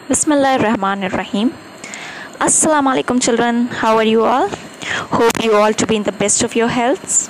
Bismillahirrahmanirrahim. Assalamu alaikum children. How are you all? Hope you all to be in the best of your healths.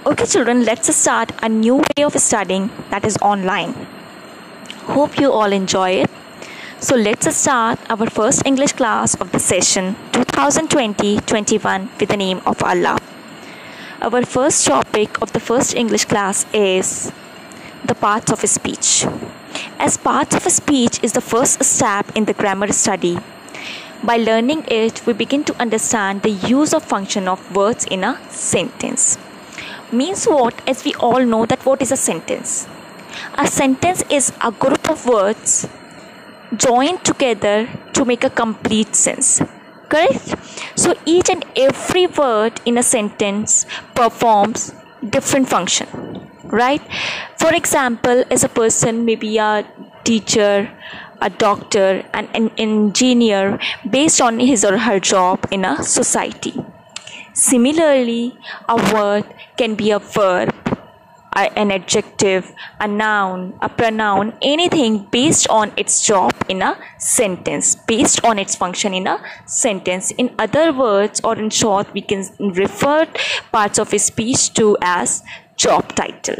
Okay children, let's start a new way of studying, that is online. Hope you all enjoy it. So let's start our first English class of the session 2020-21 with the name of Allah. Our first topic of the first English class is the parts of speech. As parts of speech is the first step in the grammar study. By learning it, we begin to understand the use of function of words in a sentence. Means what? As we all know that what is a sentence? A sentence is a group of words joined together to make a complete sense. Correct? So each and every word in a sentence performs different function. Right? For example, as a person may be a teacher, a doctor, and an engineer based on his or her job in a society. Similarly, a word can be a verb, an adjective, a noun, a pronoun, anything based on its job in a sentence, based on its function in a sentence. In other words, or in short, we can refer parts of a speech to as job title.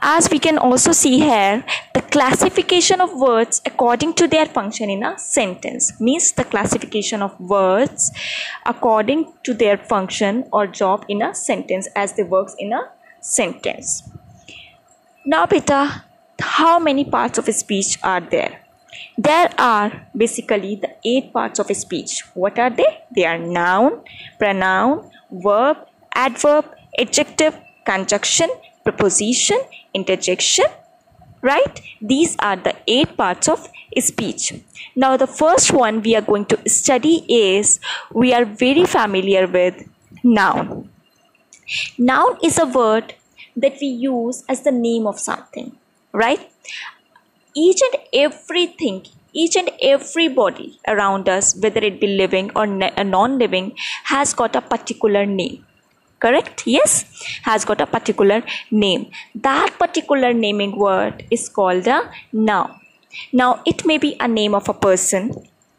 As we can also see here, the classification of words according to their function in a sentence means the classification of words according to their function or job in a sentence as they work in a sentence. Now beta, how many parts of a speech are there? There are basically the 8 parts of a speech. What are they? They are noun, pronoun, verb, adverb, adjective, conjunction, preposition, interjection. Right? These are the 8 parts of speech. Now the first one we are going to study is, we are very familiar with noun. Noun is a word that we use as the name of something. Right? Each and everything, each and everybody around us, whether it be living or non-living, has got a particular name. Correct? Yes, has got a particular name. That particular naming word is called a noun. Now it may be a name of a person,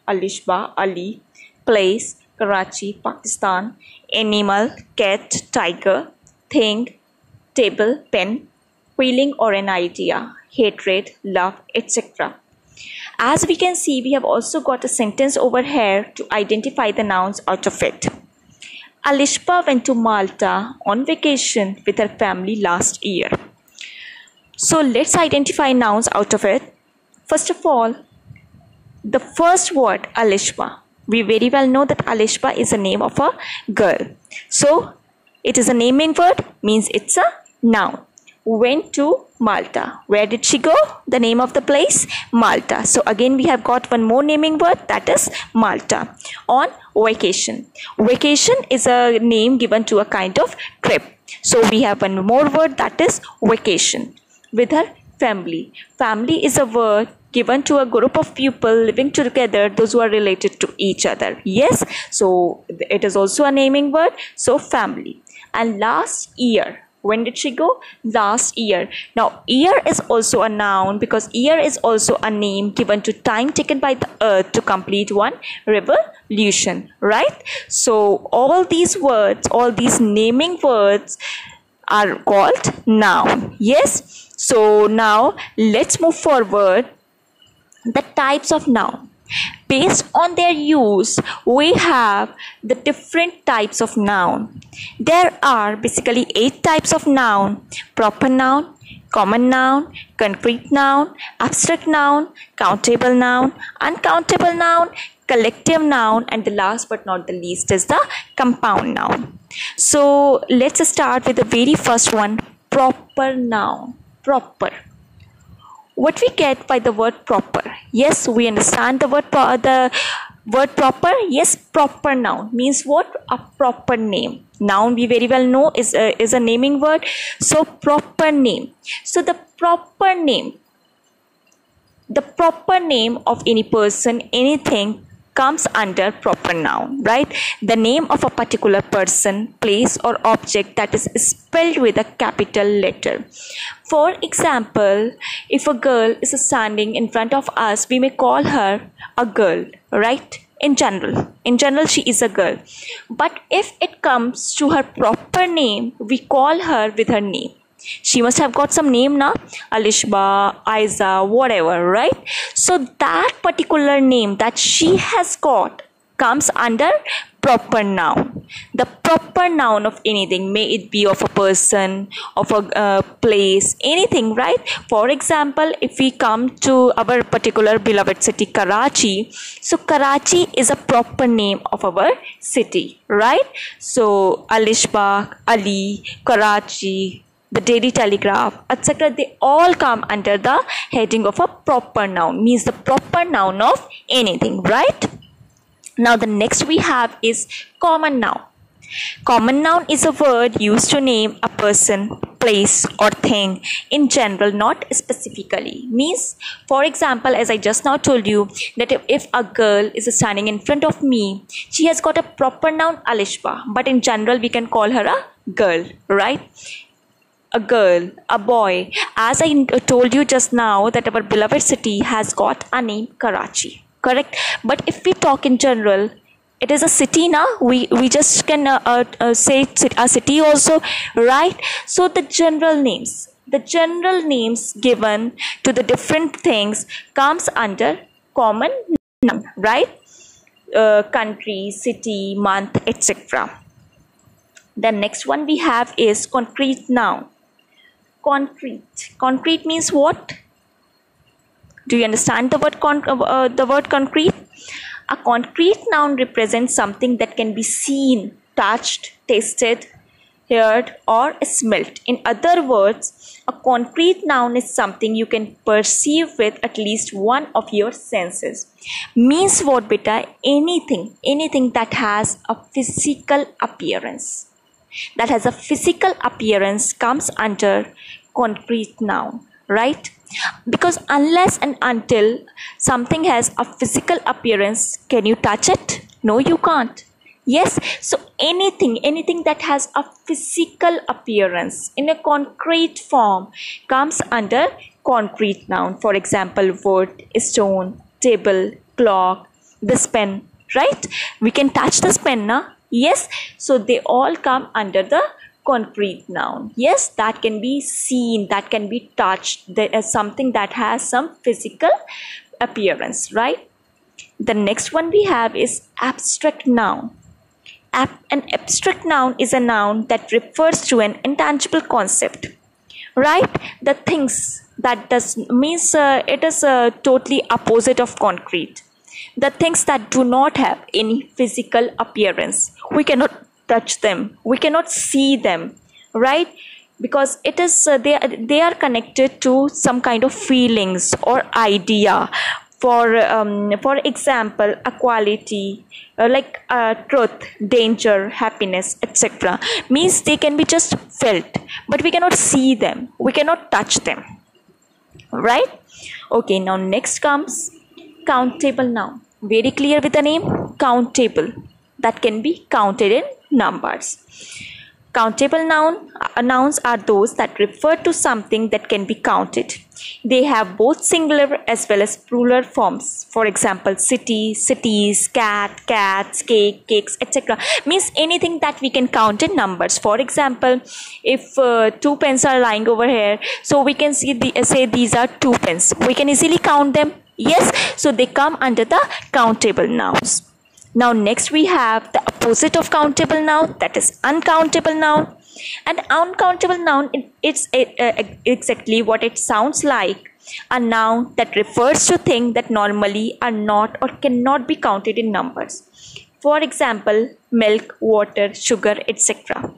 Alishba, Ali, place, Karachi, Pakistan, animal, cat, tiger, thing, table, pen, feeling or an idea, hatred, love, etc. As we can see, we have also got a sentence over here to identify the nouns out of it. Alishba went to Malta on vacation with her family last year. So let's identify nouns out of it. First of all, the first word, Alishba. We very well know that Alishba is the name of a girl. So it is a naming word, means it's a noun. Went to Malta. Where did she go? The name of the place? Malta. So again we have got one more naming word, that is Malta. On vacation. Vacation is a name given to a kind of trip. So we have one more word, that is vacation. With her family. Family is a word given to a group of people living together, those who are related to each other. Yes, so it is also a naming word. So family. And last year. When did she go? Last year. Now, year is also a noun because year is also a name given to time taken by the earth to complete one revolution. Right? So, all these words, all these naming words are called noun. Yes? So, now let's move forward. The types of noun. Based on their use, we have the different types of noun. There are basically 8 types of noun: proper noun, common noun, concrete noun, abstract noun, countable noun, uncountable noun, collective noun, and the last but not the least is the compound noun. So let's start with the very first one, proper noun. Proper. What we get by the word proper? Yes, we understand the word proper. Yes, proper noun means what? A proper name. Noun we very well know is a naming word. So proper name. So the proper name of any person, anything, comes under proper noun, right? The name of a particular person, place or object that is spelled with a capital letter. For example, if a girl is standing in front of us, we may call her a girl, right? In general she is a girl. But if it comes to her proper name, we call her with her name. She must have got some name now, Alishba, Aiza, whatever, right? So that particular name that she has got comes under proper noun. The proper noun of anything, may it be of a person, of a place, anything, right? For example, if we come to our particular beloved city, Karachi, so Karachi is a proper name of our city, right? So Alishba, Ali, Karachi, the Daily Telegraph, etc., they all come under the heading of a proper noun, means the proper noun of anything, right? Now the next we have is common noun. Common noun is a word used to name a person, place or thing in general, not specifically. Means, for example, as I just now told you, that if a girl is standing in front of me, she has got a proper noun Alishba, but in general we can call her a girl, right? A girl, a boy. As I told you just now that our beloved city has got a name Karachi, correct? But if we talk in general, it is a city now. We just can say a city also, right? So the general names given to the different things comes under common noun, right? Country, city, month, etc. The next one we have is concrete noun. Concrete means what? Do you understand the word concrete? A concrete noun represents something that can be seen, touched, tasted, heard or smelt. In other words, a concrete noun is something you can perceive with at least one of your senses. Means what, beta? Anything that has a physical appearance. That has a physical appearance comes under concrete noun, right? Because unless and until something has a physical appearance, can you touch it? No, you can't. Yes, so anything that has a physical appearance in a concrete form comes under concrete noun. For example, wood, stone, table, clock, this pen, right? We can touch this pen now. Yes, so they all come under the concrete noun. Yes, that can be seen, that can be touched. There is something that has some physical appearance, right? The next one we have is abstract noun. An abstract noun is a noun that refers to an intangible concept, right? The things that means it is totally opposite of concrete. The things that do not have any physical appearance, we cannot touch them, we cannot see them, right? Because it is they are connected to some kind of feelings or idea. For example, a quality like truth, danger, happiness, etc. means they can be just felt, but we cannot see them, we cannot touch them, right? Okay, now next comes countable noun. Very clear with the name, countable, that can be counted in numbers. Countable nouns are those that refer to something that can be counted. They have both singular as well as plural forms. For example, city, cities, cat, cats, cake, cakes, etc. means anything that we can count in numbers. For example, if 2 pens are lying over here, so we can say these are 2 pens. We can easily count them. Yes, so they come under the countable nouns. Now next we have the opposite of countable noun, that is uncountable noun. And uncountable noun, it's exactly what it sounds like, a noun that refers to things that normally are not or cannot be counted in numbers. For example, milk, water, sugar, etc.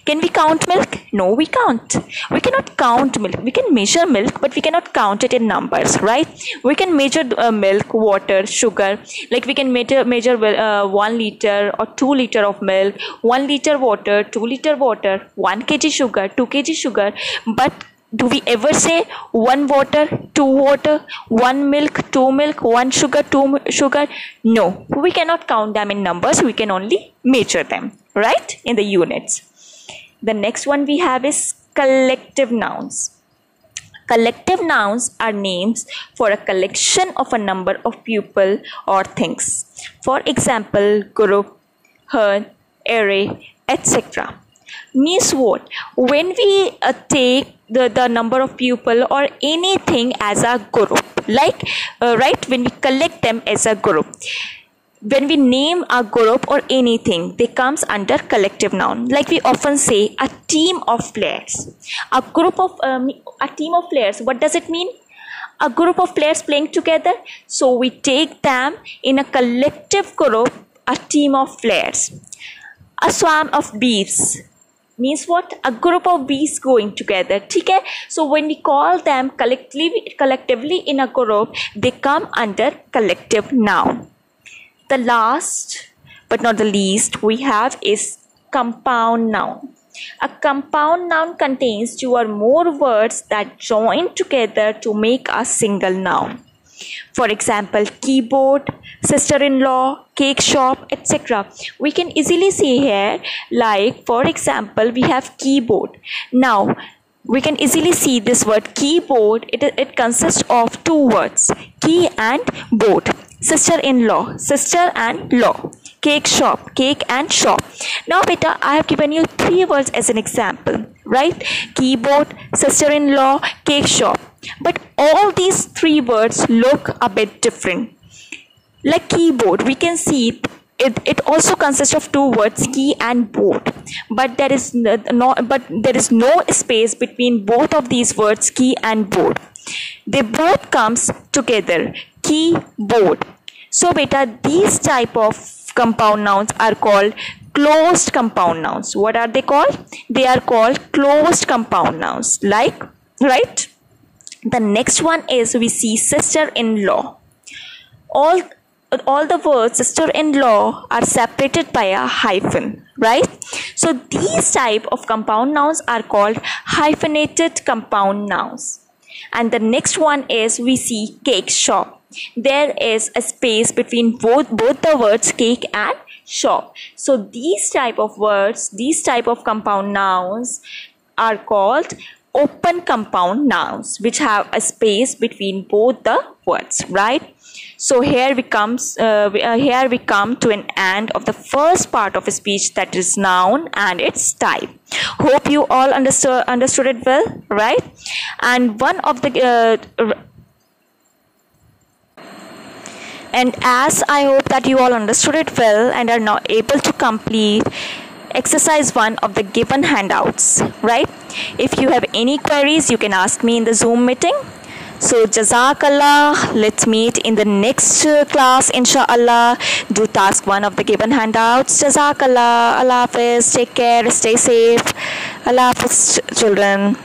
Can we count milk? No, we can't. We cannot count milk. We can measure milk, but we cannot count it in numbers, right? We can measure milk, water, sugar. Like we can measure 1 liter or 2 liter of milk, 1 liter water, 2 liter water, 1 kg sugar, 2 kg sugar. But Do we ever say one water, two water, one milk, two milk, one sugar, two sugar? No, we cannot count them in numbers. We can only measure them, right, in the units. The next one we have is collective nouns. Collective nouns are names for a collection of a number of people or things. For example, group, herd, array, etc. Means what? When we take the number of people or anything as a group, like right, when we collect them as a group, when we name a group or anything, they comes under collective noun. Like we often say a team of players, a group of a team of players. What does it mean? A group of players playing together. So we take them in a collective group, a team of players. A swarm of bees means what? A group of bees going together. Okay? So when we call them collectively in a group, they come under collective noun. The last but not the least we have is compound noun. A compound noun contains two or more words that join together to make a single noun. For example, keyboard, sister-in-law, cake shop, etc. We can easily see here, like for example, we have keyboard. Now, we can easily see this word keyboard. It consists of two words, key and board. Sister-in-law, sister and law. Cake shop, cake and shop. Now beta, I have given you three words as an example, right? Keyboard, sister-in-law, cake shop. But all these three words look a bit different. Like keyboard, we can see it also consists of two words, key and board. But there is no space between both of these words, key and board. They both comes together, keyboard. So beta, these type of compound nouns are called closed compound nouns. What are they called? They are called closed compound nouns. Like, right? The next one is we see sister-in-law. All the words sister-in-law are separated by a hyphen, right? So these type of compound nouns are called hyphenated compound nouns. And the next one is we see cake shop. There is a space between both the words cake and shop. So these type of words, these type of compound nouns are called open compound nouns, which have a space between both the words, right? So here we come to an end of the first part of a speech, that is noun and its type. Hope you all understood it well, right? And one of the and as I hope that you all understood it well and are now able to complete exercise 1 of the given handouts, right? If you have any queries, you can ask me in the Zoom meeting. So Jazakallah, let's meet in the next class inshallah. Do task 1 of the given handouts. Jazakallah, Allah Hafiz, take care, stay safe. Allah Hafiz children.